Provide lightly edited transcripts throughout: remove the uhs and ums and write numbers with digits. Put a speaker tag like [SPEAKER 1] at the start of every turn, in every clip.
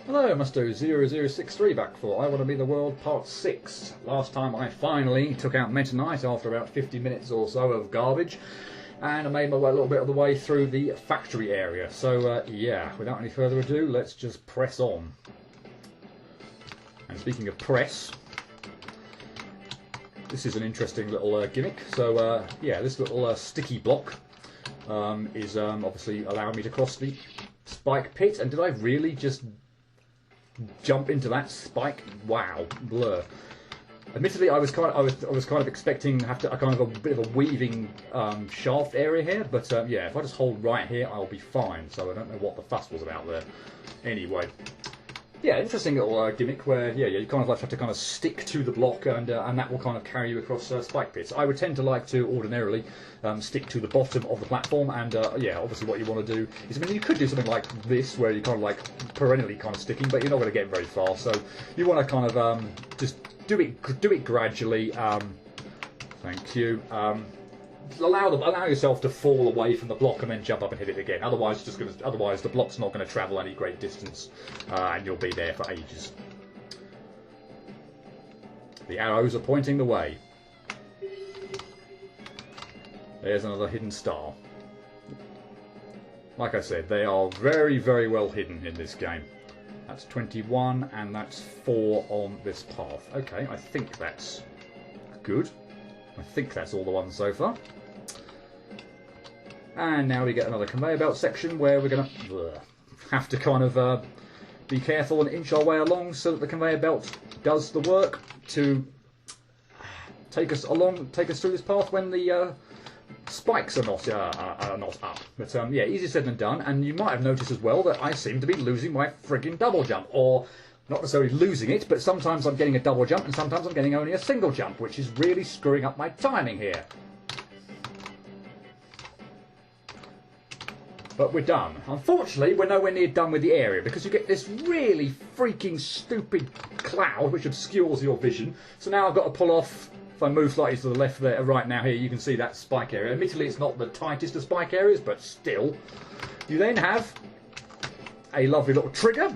[SPEAKER 1] Hello, Musto0063 back for I Want to Be the World Part 6. Last time I finally took out Meta Knight after about 50 minutes or so of garbage, and I made my way a little bit of the way through the factory area. So yeah, without any further ado, let's just press on. And speaking of press, this is an interesting little gimmick. So yeah, this little sticky block is obviously allowing me to cross the spike pit. And did I really just jump into that spike? Wow, blur. Admittedly, I was kind of expecting to have to a kind of a bit of a weaving shaft area here, but yeah, if I just hold right here, I'll be fine. So I don't know what the fuss was about there. Anyway, yeah, interesting little gimmick where yeah, you kind of like have to kind of stick to the block, and that will kind of carry you across spike pits. I would tend to like to ordinarily stick to the bottom of the platform, and yeah, obviously what you want to do is, I mean, you could do something like this where you're kind of like perennially kind of sticking, but you're not going to get very far. So you want to kind of just do it gradually. Thank you. Allow yourself to fall away from the block and then jump up and hit it again. Otherwise, the block's not going to travel any great distance, and you'll be there for ages. The arrows are pointing the way. There's another hidden star. Like I said, they are very, very well hidden in this game. That's 21, and that's 4 on this path. Okay, I think that's good. I think that's all the ones so far. And now we get another conveyor belt section where we're going to have to kind of be careful and inch our way along so that the conveyor belt does the work to take us through this path when the spikes are not up. But yeah, easier said than done. And you might have noticed as well that I seem to be losing my frigging double jump, or not necessarily losing it, but sometimes I'm getting a double jump and sometimes I'm getting only a single jump, which is really screwing up my timing here. But we're done. Unfortunately, we're nowhere near done with the area because you get this really freaking stupid cloud which obscures your vision. So now I've got to pull off. If I move slightly to the left there, right now here, you can see that spike area. Admittedly, it's not the tightest of spike areas, but still. You then have a lovely little trigger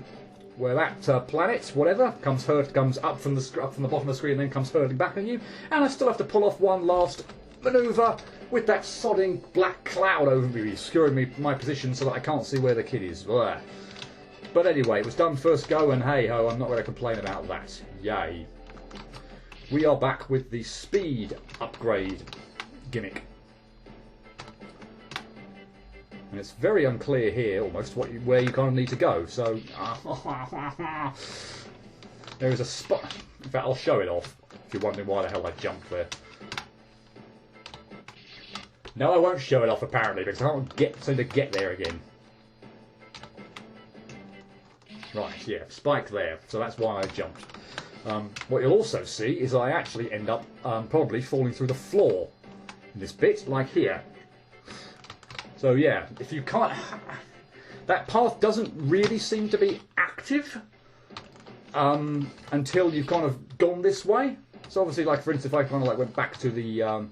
[SPEAKER 1] where that planet, whatever, comes up from the bottom of the screen and then comes hurtling back on you. And I still have to pull off one last manoeuvre with that sodding black cloud over me, obscuring my position so that I can't see where the kid is. Blah. But anyway, it was done first go, and hey ho, I'm not going to complain about that. Yay. We are back with the speed upgrade gimmick. And it's very unclear here, almost, where you kind of need to go. So, there is a spot. In fact, I'll show it off, if you're wondering why the hell I jumped there. No, I won't show it off, apparently, because I can't seem to get there again. Right, yeah, spike there. So that's why I jumped. What you'll also see is I actually end up probably falling through the floor in this bit, like here. So yeah, if you can't... That path doesn't really seem to be active until you've kind of gone this way. So obviously, like for instance, if I kind of like went back to the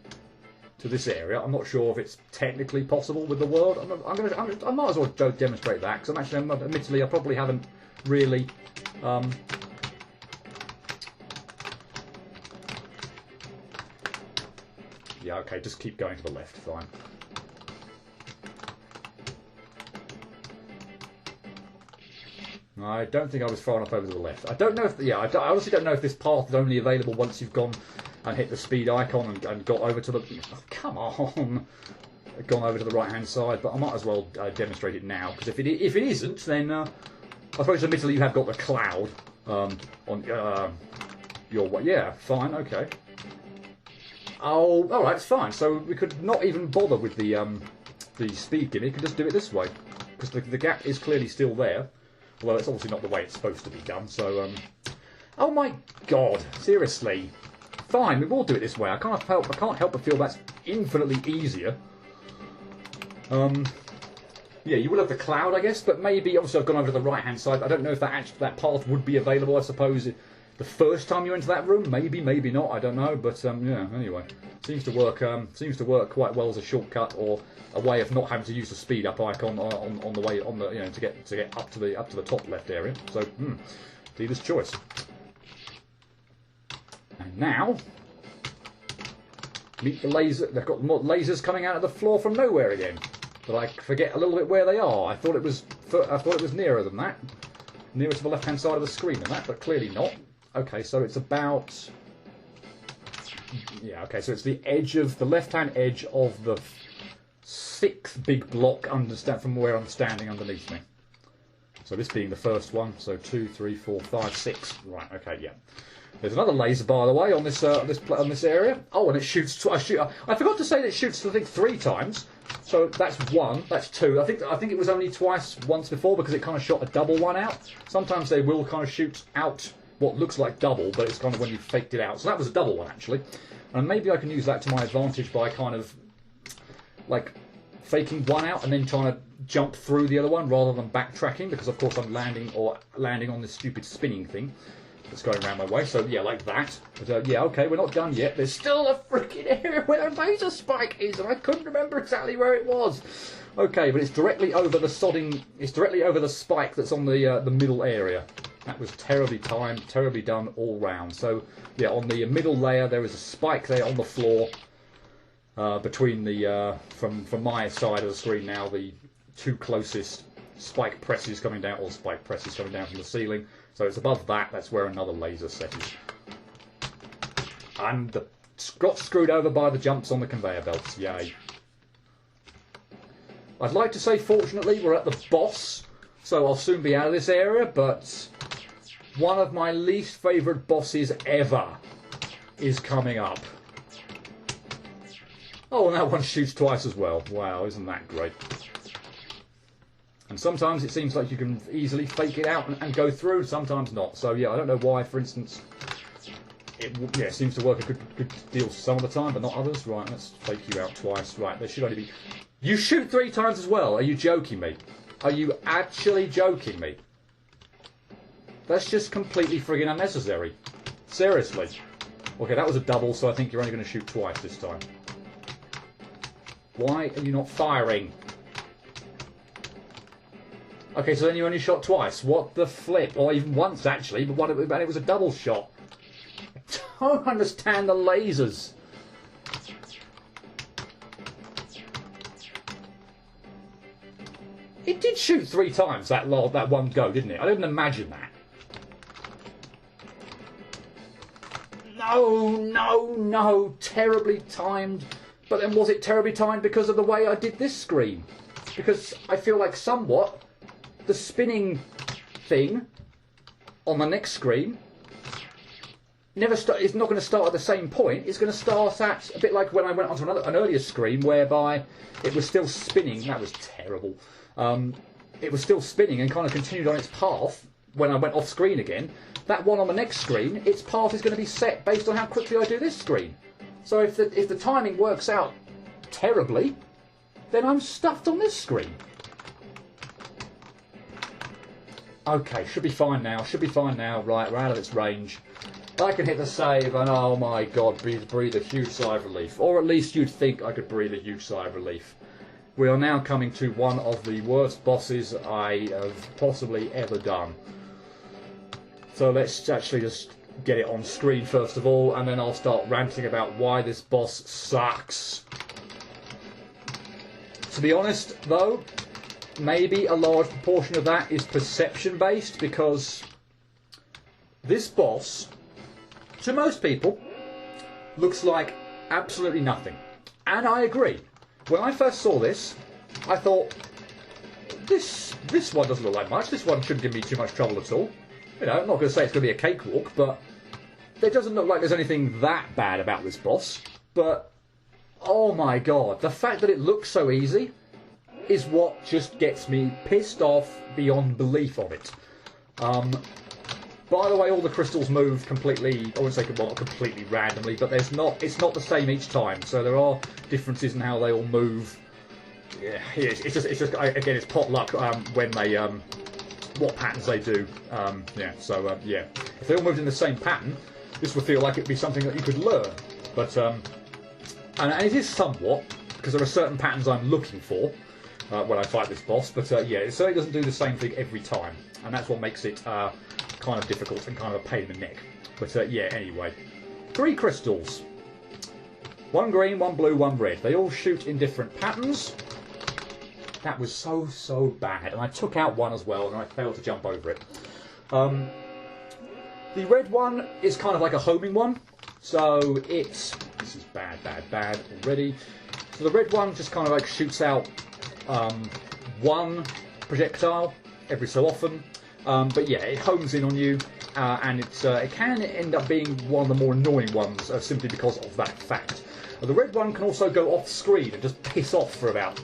[SPEAKER 1] to this area, I'm not sure if it's technically possible with the world. I might as well demonstrate that, because admittedly, I probably haven't really... Yeah, okay, just keep going to the left, fine. I don't think I was far enough over to the left. I don't know if... Yeah, I honestly don't know if this path is only available once you've gone and hit the speed icon and got over to the... Oh, come on! Gone over to the right-hand side, but I might as well demonstrate it now, because if it isn't, then... I suppose, admittedly, you have got the cloud on your way. Yeah, fine, okay. Oh, alright, it's fine. So we could not even bother with the speed gimmick, and just do it this way. Because the gap is clearly still there. Although it's obviously not the way it's supposed to be done, so... Oh my god, seriously. Fine, we will do it this way. I can't help but feel that's infinitely easier. Yeah, you will have the cloud, I guess, but maybe... Obviously, I've gone over to the right-hand side. I don't know if that path would be available, I suppose, the first time you enter that room. Maybe, maybe not. I don't know. But yeah. Anyway, seems to work. Seems to work quite well as a shortcut or a way of not having to use the speed up icon on the way on the to get up to the top left area. So dealer's choice. And now meet the laser. They've got more lasers coming out of the floor from nowhere again. But I forget a little bit where they are. I thought it was nearer than that, nearer to the left-hand side of the screen than that, but clearly not. Okay, so it's about, yeah. Okay, so it's the edge of the left-hand edge of the sixth big block. From where I'm standing underneath me. So this being the first one. So 2, 3, 4, 5, 6. Right. Okay. Yeah. There's another laser, by the way, on this area. Oh, and it shoots. I forgot to say that it shoots, I think, 3 times. So that's 1. That's 2. I think it was only once before because it kind of shot a double one out. Sometimes they will kind of shoot out what looks like double, but it's kind of when you faked it out. So that was a double one actually, and maybe I can use that to my advantage by kind of like faking one out and then trying to jump through the other one rather than backtracking, because of course I'm landing on this stupid spinning thing that's going around my way. So yeah, like that. But yeah, okay, we're not done yet. There's still a freaking area where a laser spike is, and I couldn't remember exactly where it was. Okay, but it's directly over the sodding. It's directly over the spike that's on the middle area. That was terribly timed, terribly done all round. So yeah, on the middle layer there is a spike there on the floor between the from my side of the screen now, the 2 closest spike presses coming down, or spike presses coming down from the ceiling. So it's above that. That's where another laser set is. And got screwed over by the jumps on the conveyor belts. Yay. I'd like to say, fortunately, we're at the boss, so I'll soon be out of this area, but one of my least favourite bosses ever is coming up. Oh, and that one shoots twice as well. Wow, isn't that great? And sometimes it seems like you can easily fake it out and go through, sometimes not. So yeah, I don't know why, for instance, it seems to work a good deal some of the time, but not others. Right, let's fake you out twice. Right, there should only be... You shoot 3 times as well? Are you joking me? Are you actually joking me? That's just completely friggin' unnecessary. Seriously. Okay, that was a double, so I think you're only going to shoot twice this time. Why are you not firing? Okay, so then you only shot twice. What the flip? Or even once, actually, but it was a double shot. I don't understand the lasers. It did shoot 3 times, that one go, didn't it? I didn't imagine that. No, terribly timed. But then was it terribly timed because of the way I did this screen? Because I feel like somewhat the spinning thing on the next screen it's not going to start at the same point. It's going to start at a bit like when I went onto an earlier screen whereby it was still spinning. That was terrible. It was still spinning and kind of continued on its path when I went off screen again. That one on the next screen, its path is going to be set based on how quickly I do this screen. So if the timing works out terribly, then I'm stuffed on this screen. Okay, should be fine now. Right, we're out of its range. I can hit the save and oh my god, breathe a huge sigh of relief. Or at least you'd think I could breathe a huge sigh of relief. We are now coming to one of the worst bosses I have possibly ever done. So let's actually just get it on screen first of all, and then I'll start ranting about why this boss sucks. To be honest, though, maybe a large proportion of that is perception based, because this boss, to most people, looks like absolutely nothing. And I agree. When I first saw this, I thought, this one doesn't look like much. This one shouldn't give me too much trouble at all. You know, I'm not going to say it's going to be a cakewalk, but it doesn't look like there's anything that bad about this boss. But, oh my god, the fact that it looks so easy is what just gets me pissed off beyond belief of it. By the way, all the crystals move completely, I wouldn't say completely randomly, but it's not the same each time. So there are differences in how they all move. Yeah, it's just again, it's pot luck when they what patterns they do. Yeah. If they all moved in the same pattern, this would feel like it'd be something that you could learn. But and it is somewhat, because there are certain patterns I'm looking for when I fight this boss. But yeah, it certainly doesn't do the same thing every time, and that's what makes it kind of difficult and kind of a pain in the neck. But yeah, anyway, 3 crystals. 1 green, 1 blue, 1 red. They all shoot in different patterns. That was so bad, and I took out one as well, and I failed to jump over it. The red one is kind of like a homing one, so this is bad already. So the red one just kind of like shoots out 1 projectile every so often, but yeah, it homes in on you, and it can end up being one of the more annoying ones simply because of that fact. The red one can also go off screen and just piss off for about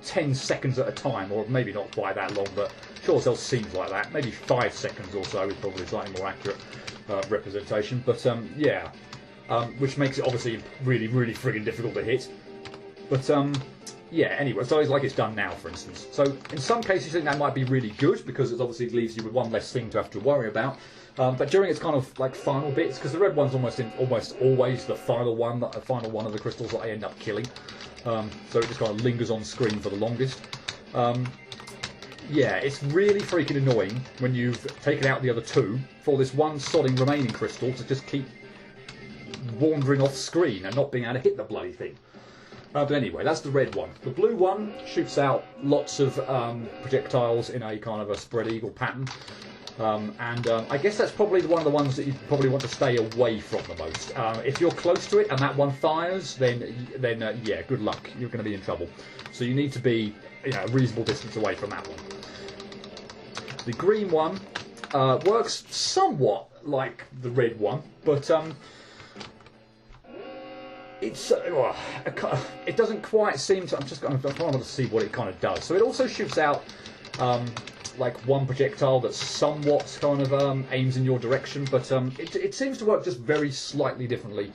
[SPEAKER 1] 10 seconds at a time, or maybe not quite that long, but sure as hell seems like that. Maybe 5 seconds or so is probably a slightly more accurate representation. But yeah, which makes it obviously really friggin' difficult to hit. But yeah, anyway, so it's like it's done now, for instance. So in some cases, I think that might be really good because it obviously leaves you with one less thing to have to worry about. But during its kind of like final bits, because the red one's almost always the final one of the crystals that I end up killing. So it just kind of lingers on screen for the longest. Yeah, it's really freaking annoying when you've taken out the other 2 for this one sodding remaining crystal to just keep wandering off screen and not being able to hit the bloody thing. But anyway, that's the red one. The blue one shoots out lots of projectiles in a kind of a spread eagle pattern. I guess that's probably one of the ones that you probably want to stay away from the most. If you're close to it and that one fires, then yeah, good luck. You're going to be in trouble. So you need to be a reasonable distance away from that one. The green one works somewhat like the red one, but it doesn't quite seem to. I'm trying to see what it kind of does. So it also shoots out like 1 projectile that somewhat kind of aims in your direction, but it seems to work just very slightly differently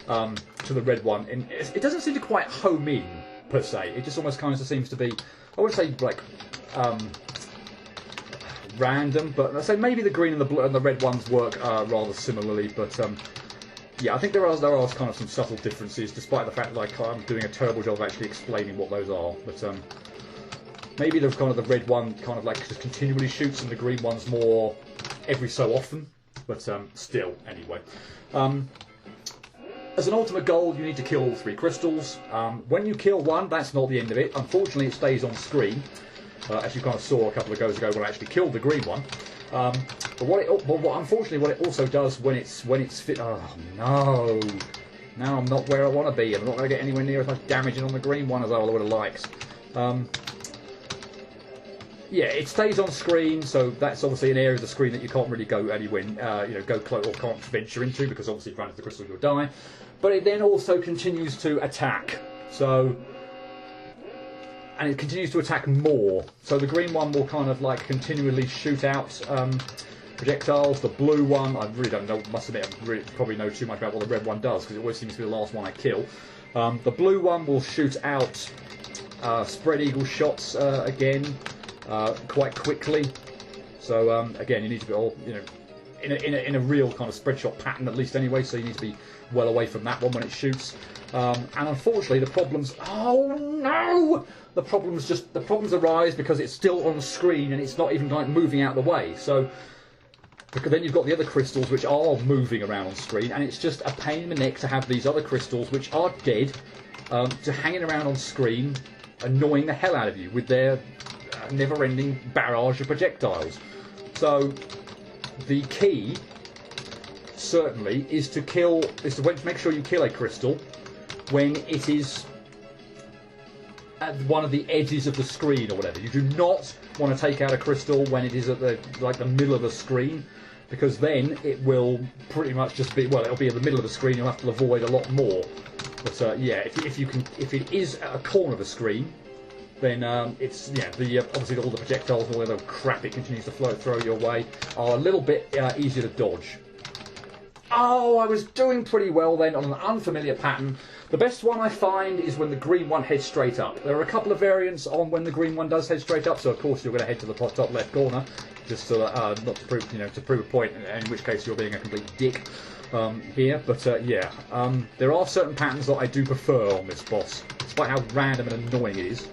[SPEAKER 1] to the red one. And it doesn't seem to quite home in per se. It just almost kind of seems to be, I wouldn't say like random, but I'd say maybe the green and the blue and the red ones work rather similarly. But yeah, I think there are kind of some subtle differences, despite the fact that I'm doing a terrible job of actually explaining what those are. But maybe the kind of the red one kind of like just continually shoots, and the green one's more every so often. But still, anyway. As an ultimate goal, you need to kill all 3 crystals. When you kill one, that's not the end of it. Unfortunately, it stays on screen, as you kind of saw a couple of goes ago when I actually killed the green one. But unfortunately, what it also does when it's fit. Oh no! Now I'm not where I want to be. I'm not going to get anywhere near as much damage on the green one as I would have liked. Yeah, it stays on screen, so that's obviously an area of the screen that you can't really go anywhere, go close or can't venture into, because obviously if you run into the crystal you'll die. But it then also continues to attack, and it continues to attack more. So the green one will kind of like continually shoot out projectiles. The blue one, I really don't know, must admit, I probably know too much about what the red one does, because it always seems to be the last one I kill. The blue one will shoot out spread eagle shots again. Quite quickly, so again, you need to be all in a real kind of spread shot pattern at least anyway. So you need to be well away from that one when it shoots. And unfortunately, the problems. Oh no! The problems arise because it's still on screen and it's not even like moving out of the way. So because then you've got the other crystals which are moving around on screen, and it's just a pain in the neck to have these other crystals which are dead to hanging around on screen, annoying the hell out of you with their never-ending barrage of projectiles. So the key certainly is to make sure you kill a crystal when it is at one of the edges of the screen or whatever. You do not want to take out a crystal when it is at the middle of the screen, because then it will pretty much just be, it'll be at the middle of the screen. You'll have to avoid a lot more. But yeah, if it is at a corner of the screen, then obviously all the projectiles and all the other crap it continues to throw your way are a little bit easier to dodge. Oh, I was doing pretty well then on an unfamiliar pattern. The best one I find is when the green one heads straight up. There are a couple of variants on when the green one does head straight up, so of course you're going to head to the top left corner, just so that, not to prove, to prove a point, in which case you're being a complete dick here. But yeah, there are certain patterns that I do prefer on this boss, despite how random and annoying it is.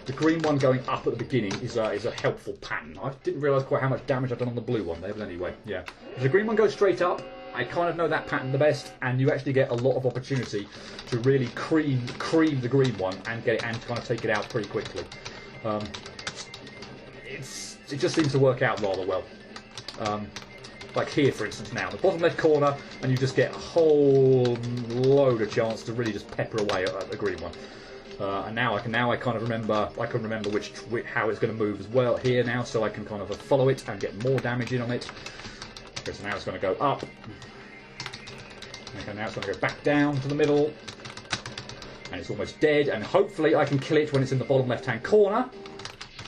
[SPEAKER 1] The green one going up at the beginning is a helpful pattern. I didn't realise quite how much damage I've done on the blue one there, but anyway, yeah. If the green one goes straight up, I kind of know that pattern the best, and you actually get a lot of opportunity to really cream the green one and get it and kind of take it out pretty quickly. It just seems to work out rather well. Like here, for instance, now the bottom left corner, and you just get a whole load of chance to really just pepper away at the green one. And now I kind of remember. I can remember how it's going to move as well here now, so I can kind of follow it and get more damage in on it. Okay, so now it's going to go up. Okay, now it's going to go back down to the middle, and it's almost dead. And hopefully I can kill it when it's in the bottom left-hand corner.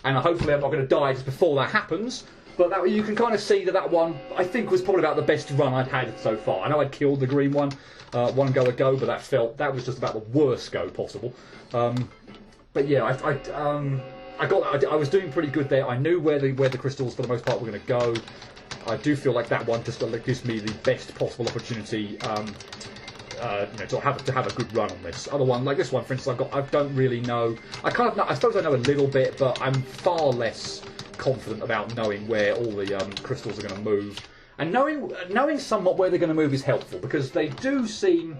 [SPEAKER 1] And hopefully I'm not going to die just before that happens. But that you can kind of see that one, I think, was probably about the best run I've had so far. I know I'd killed the green one one go ago, but that was just about the worst go possible. But yeah, I was doing pretty good there. I knew where the crystals for the most part were going to go. I do feel like that one just gives me the best possible opportunity, to have a good run on this. Other one, like this one, for instance, I don't really know. I suppose I know a little bit, but I'm far less confident about knowing where all the crystals are going to move. And knowing somewhat where they're going to move is helpful, because they do seem.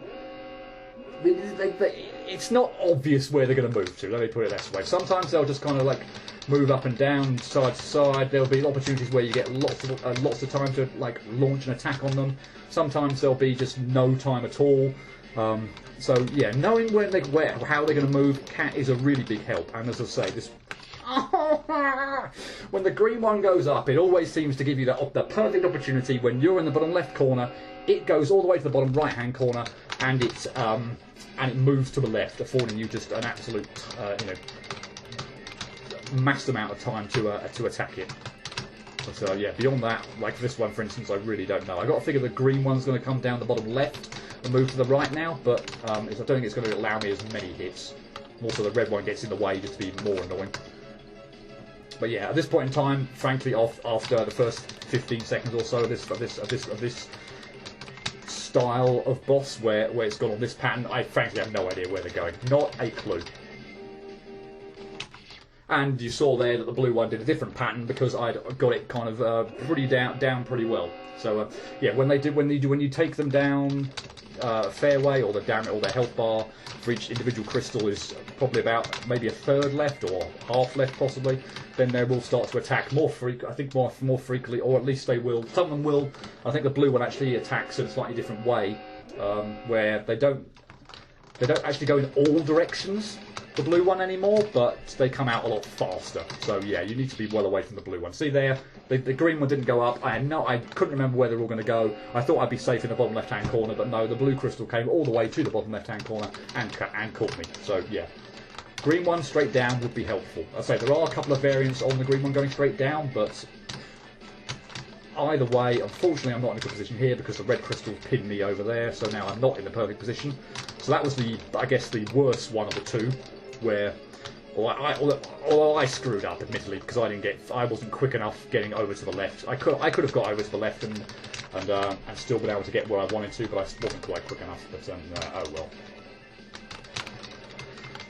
[SPEAKER 1] It's not obvious where they're going to move to. Let me put it this way. Sometimes they'll just kind of like move up and down, side to side. There'll be opportunities where you get lots of time to like launch an attack on them. Sometimes there'll be just no time at all. So yeah, knowing how they're going to move is a really big help. And as I say, this. When the green one goes up, it always seems to give you the perfect opportunity. When you're in the bottom left corner, it goes all the way to the bottom right hand corner, and it moves to the left, affording you just an absolute mass amount of time to attack it. But yeah, beyond that, like this one for instance, I really don't know. I got to figure the green one's going to come down the bottom left and move to the right now, but I don't think it's going to allow me as many hits. Also, the red one gets in the way just to be more annoying. But yeah, at this point in time, frankly, after the first 15 seconds or so of this style of boss, where it's gone on this pattern, I frankly have no idea where they're going. Not a clue. And you saw there that the blue one did a different pattern because I'd got it kind of pretty down pretty well. So yeah, when you take them down fairway, or their health bar for each individual crystal is probably about maybe a third left or half left possibly, then they will start to attack more frequently, or at least they will. Some of them will. I think the blue one actually attacks in a slightly different way, where they don't actually go in all directions, the blue one anymore, but they come out a lot faster. So yeah, you need to be well away from the blue one. See there, the green one didn't go up. I couldn't remember where they were all going to go. I thought I'd be safe in the bottom left-hand corner, but no, the blue crystal came all the way to the bottom left-hand corner and caught me. So yeah, green one straight down would be helpful. I say there are a couple of variants on the green one going straight down, but either way, unfortunately, I'm not in a good position here because the red crystal pinned me over there. So now I'm not in the perfect position. So that was I guess the worst one of the two, where although I screwed up, admittedly, because I wasn't quick enough getting over to the left. I could have got over to the left and still been able to get where I wanted to, but I wasn't quite quick enough. But oh well.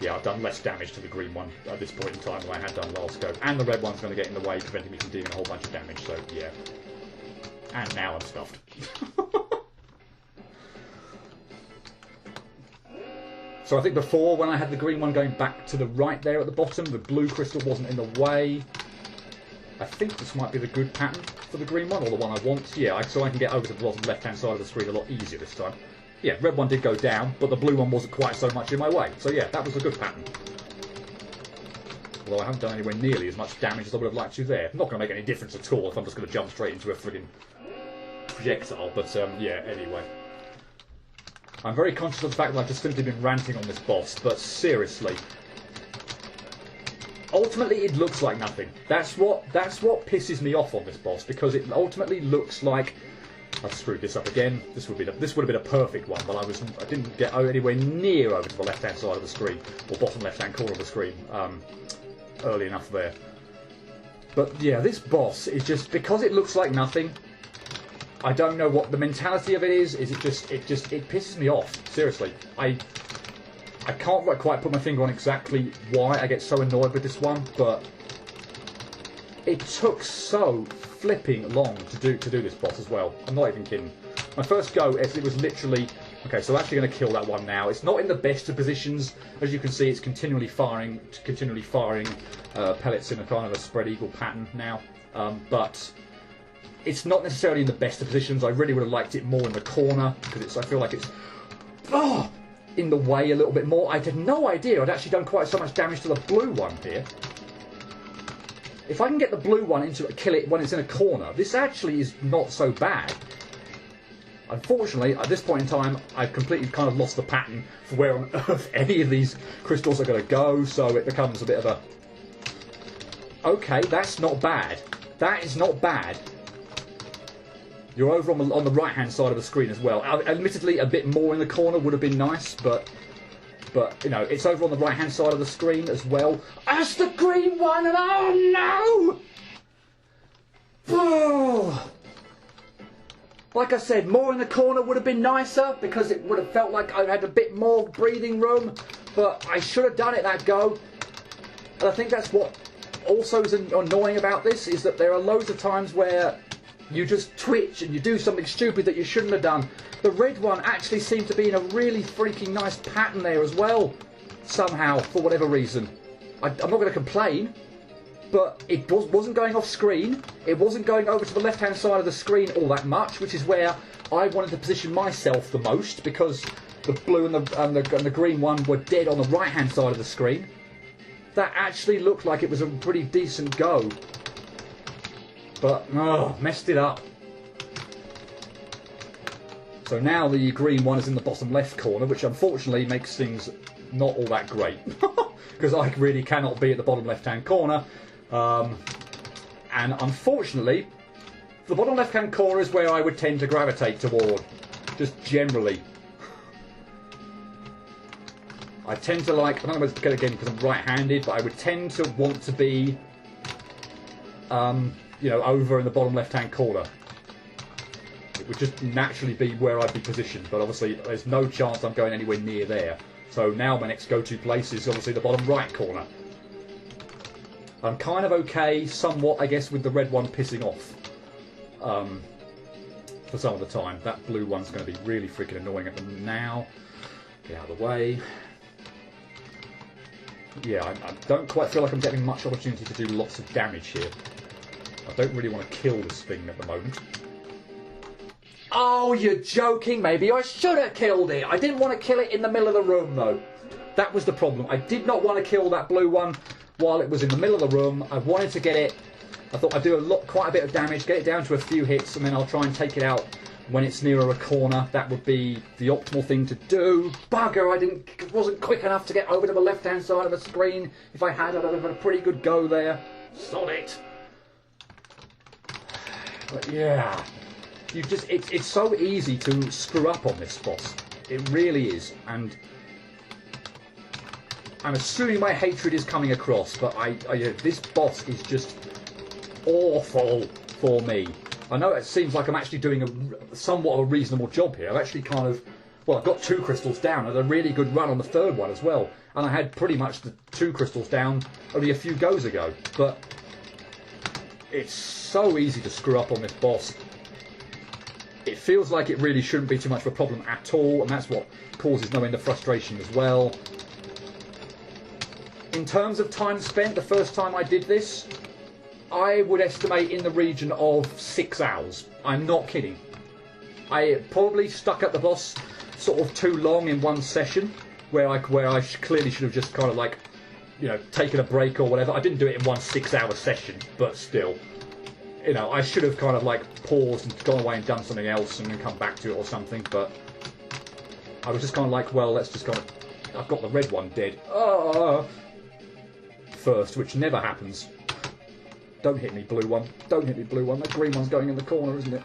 [SPEAKER 1] Yeah, I've done less damage to the green one at this point in time than I had done last go, and the red one's going to get in the way, preventing me from dealing a whole bunch of damage. So yeah, and now I'm stuffed. So I think before, when I had the green one going back to the right there at the bottom, the blue crystal wasn't in the way. I think this might be the good pattern for the green one, or the one I want. Yeah, so I can get over to the bottom left-hand side of the screen a lot easier this time. Yeah, red one did go down, but the blue one wasn't quite so much in my way. So yeah, that was a good pattern. Although I haven't done anywhere nearly as much damage as I would have liked to there. Not going to make any difference at all if I'm just going to jump straight into a friggin' projectile, but yeah, anyway. I'm very conscious of the fact that I've just simply been ranting on this boss, but seriously, ultimately it looks like nothing. That's what pisses me off on this boss, because it ultimately looks like I've screwed this up again. This would have been a perfect one, but I didn't get anywhere near over to the left-hand side of the screen, or bottom left-hand corner of the screen, early enough there. But yeah, this boss is just, because it looks like nothing, I don't know what the mentality of it is. It pisses me off. Seriously, I can't quite put my finger on exactly why I get so annoyed with this one, but it took so flipping long to do this boss as well. I'm not even kidding. My first go, it was literally... Okay, so I'm actually going to kill that one now. It's not in the best of positions. As you can see, it's continually firing pellets in a kind of a spread eagle pattern now. But it's not necessarily in the best of positions. I really would have liked it more in the corner, because I feel like it's in the way a little bit more. I had no idea I'd actually done quite so much damage to the blue one here. If I can get the blue one kill it when it's in a corner, this actually is not so bad. Unfortunately, at this point in time, I've completely kind of lost the pattern for where on earth any of these crystals are going to go, so it becomes a bit of a... Okay, that's not bad. That is not bad. You're over on the right-hand side of the screen as well. Admittedly, a bit more in the corner would have been nice, but you know, it's over on the right-hand side of the screen as well as the green one, and oh no! Oh. Like I said, more in the corner would have been nicer, because it would have felt like I had a bit more breathing room, but I should have done it that go. And I think that's what also is annoying about this, is that there are loads of times where you just twitch and you do something stupid that you shouldn't have done. The red one actually seemed to be in a really freaking nice pattern there as well, somehow, for whatever reason. I'm not going to complain, but it wasn't going off screen. It wasn't going over to the left-hand side of the screen all that much, which is where I wanted to position myself the most, because the blue and the green one were dead on the right-hand side of the screen. That actually looked like it was a pretty decent go. But, messed it up. So now the green one is in the bottom left corner, which unfortunately makes things not all that great. Because I really cannot be at the bottom left-hand corner. And unfortunately, the bottom left-hand corner is where I would tend to gravitate toward. Just generally. I tend to like, I don't know whether it's again because I'm right-handed, but I would tend to want to be, you know, over in the bottom left-hand corner. It would just naturally be where I'd be positioned, but obviously there's no chance I'm going anywhere near there. So now my next go-to place is obviously the bottom right corner. I'm kind of okay, somewhat, I guess, with the red one pissing off for some of the time. That blue one's going to be really freaking annoying at them now. Get out of the way. Yeah, I don't quite feel like I'm getting much opportunity to do lots of damage here. I don't really want to kill this thing at the moment. Oh, you're joking. Maybe I should have killed it. I didn't want to kill it in the middle of the room, though. That was the problem. I did not want to kill that blue one while it was in the middle of the room. I wanted to get it. I thought I'd do quite a bit of damage, get it down to a few hits, and then I'll try and take it out when it's nearer a corner. That would be the optimal thing to do. Bugger, I wasn't quick enough to get over to the left-hand side of the screen. If I had, I'd have had a pretty good go there. Sod it. But yeah, it's so easy to screw up on this boss. It really is, and I'm assuming my hatred is coming across, but this boss is just awful for me. I know it seems like I'm actually doing somewhat of a reasonable job here. I've actually kind of, well, I've got 2 crystals down. I had a really good run on the 3rd one as well, and I had pretty much the 2 crystals down only a few goes ago. But it's so easy to screw up on this boss. It feels like it really shouldn't be too much of a problem at all, and that's what causes no end of frustration as well. In terms of time spent, the first time I did this, I would estimate in the region of 6 hours. I'm not kidding. I probably stuck at the boss sort of too long in one session, where I clearly should have just kind of like, you know, taken a break or whatever. I didn't do it in one 6-hour session, but still. You know, I should have kind of like paused and gone away and done something else and then come back to it or something, but I was just kind of like, well, let's just kind of... I've got the red one dead. First, which never happens. Don't hit me, blue one. Don't hit me, blue one. That green one's going in the corner, isn't it?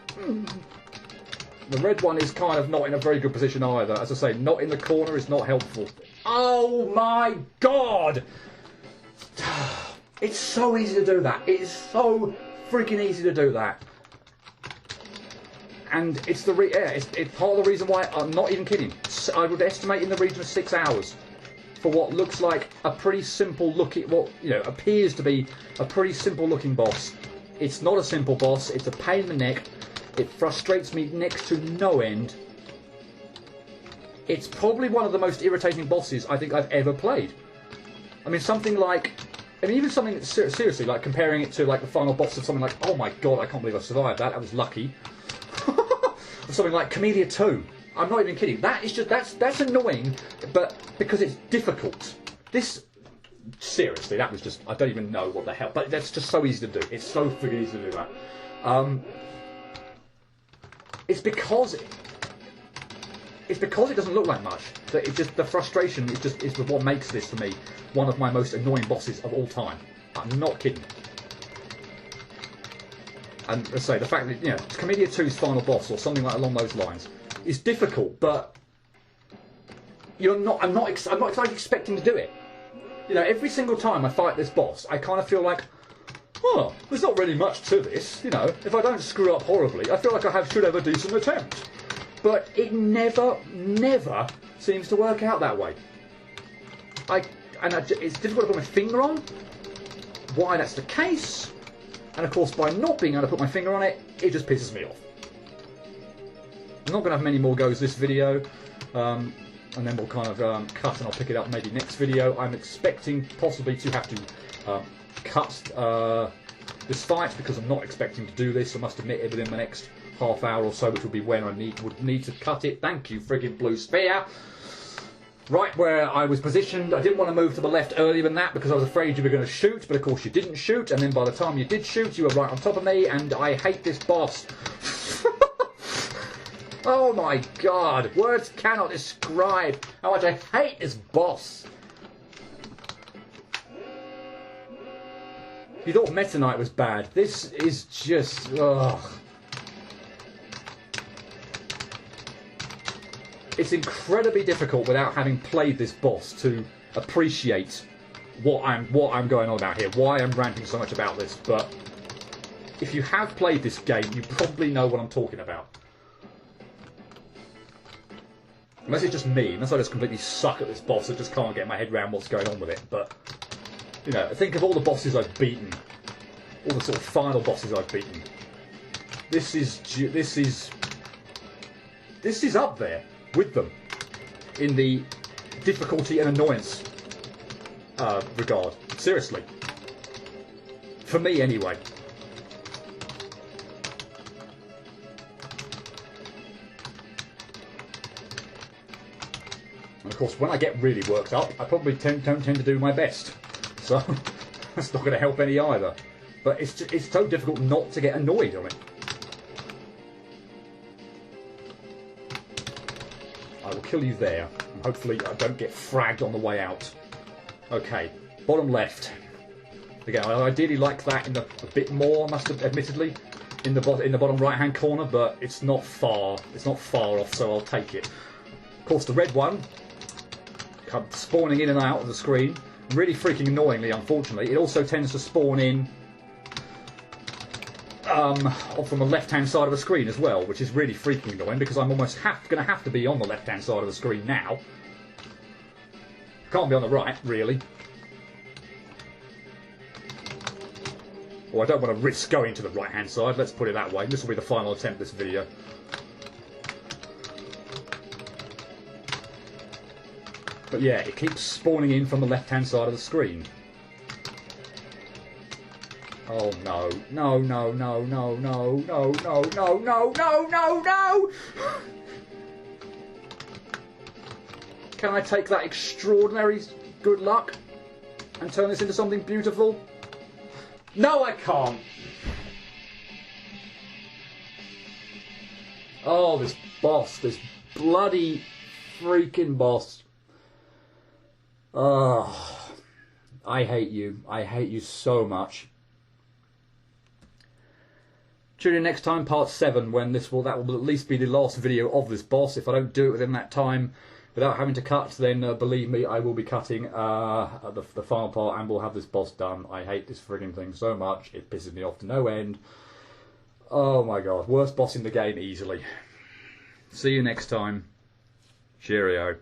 [SPEAKER 1] The red one is kind of not in a very good position either. As I say, not in the corner is not helpful. Oh my god! It's so easy to do that. It is so freaking easy to do that. And it's it's part of the reason why, I'm not even kidding, I would estimate in the region of 6 hours for what looks like a pretty simple looking, what appears to be a pretty simple looking boss. It's not a simple boss, it's a pain in the neck, it frustrates me next to no end. It's probably one of the most irritating bosses I think I've ever played. I mean, even something that's seriously, like comparing it to like the final boss of something like, oh my god, I can't believe I survived that, that was lucky. Or something like Camellia 2. I'm not even kidding. That is just, that's annoying, but because it's difficult. This, seriously, that was just, I don't even know what the hell, but that's just so easy to do. It's so freaking easy to do that. It's because it doesn't look like much. That it just, the frustration is what makes this, for me, one of my most annoying bosses of all time. I'm not kidding. And let's say the fact that Camellia 2's final boss or something like along those lines is difficult, but I'm not expecting to do it. Every single time I fight this boss, I kind of feel like, oh, there's not really much to this. If I don't screw up horribly, I feel like I should have a decent attempt. But it never seems to work out that way. It's difficult to put my finger on why that's the case. And of course, by not being able to put my finger on it, it just pisses me off. I'm not going to have many more goes this video, and then we'll kind of cut and I'll pick it up maybe next video. I'm expecting possibly to have to cut this fight because I'm not expecting to do this, I must admit, within the next half hour or so, which will be when I would need to cut it. Thank you, friggin' Blue Sphere. Right where I was positioned, I didn't want to move to the left earlier than that because I was afraid you were going to shoot, but of course you didn't shoot, and then by the time you did shoot, you were right on top of me, and I hate this boss. Oh my god, words cannot describe how much I hate this boss. You thought Meta Knight was bad. This is just, ugh. It's incredibly difficult without having played this boss to appreciate what I'm going on about here, why I'm ranting so much about this, but if you have played this game, you probably know what I'm talking about. Unless it's just me, unless I just completely suck at this boss, I just can't get my head around what's going on with it, but, think of all the bosses I've beaten, all the sort of final bosses I've beaten. This is up there with them in the difficulty and annoyance regard. Seriously. For me, anyway. And of course, when I get really worked up, I probably don't tend to do my best. So, that's not going to help any either. But it's so difficult not to get annoyed on it. I will kill you there, and hopefully I don't get fragged on the way out. Okay, bottom left. Again, I ideally like that a bit more, admittedly, in the bottom right-hand corner, but it's not far. It's not far off, so I'll take it. Of course, the red one comes spawning in and out of the screen, really freaking annoyingly. Unfortunately, it also tends to spawn in from the left-hand side of the screen as well, which is really freaking annoying because I'm almost going to have to be on the left-hand side of the screen now. Can't be on the right, really. Or I don't want to risk going to the right-hand side, let's put it that way. This will be the final attempt of this video. But yeah, it keeps spawning in from the left-hand side of the screen. Oh no, no, no, no, no, no, no, no, no, no, no, no, no! Can I take that extraordinary good luck and turn this into something beautiful? No, I can't! Oh, this boss, this bloody freaking boss. Oh, I hate you. I hate you so much. Tune in next time, part 7, when that will at least be the last video of this boss. If I don't do it within that time, without having to cut, then believe me, I will be cutting the final part and we'll have this boss done. I hate this frigging thing so much, it pisses me off to no end. Oh my god, worst boss in the game easily. See you next time. Cheerio.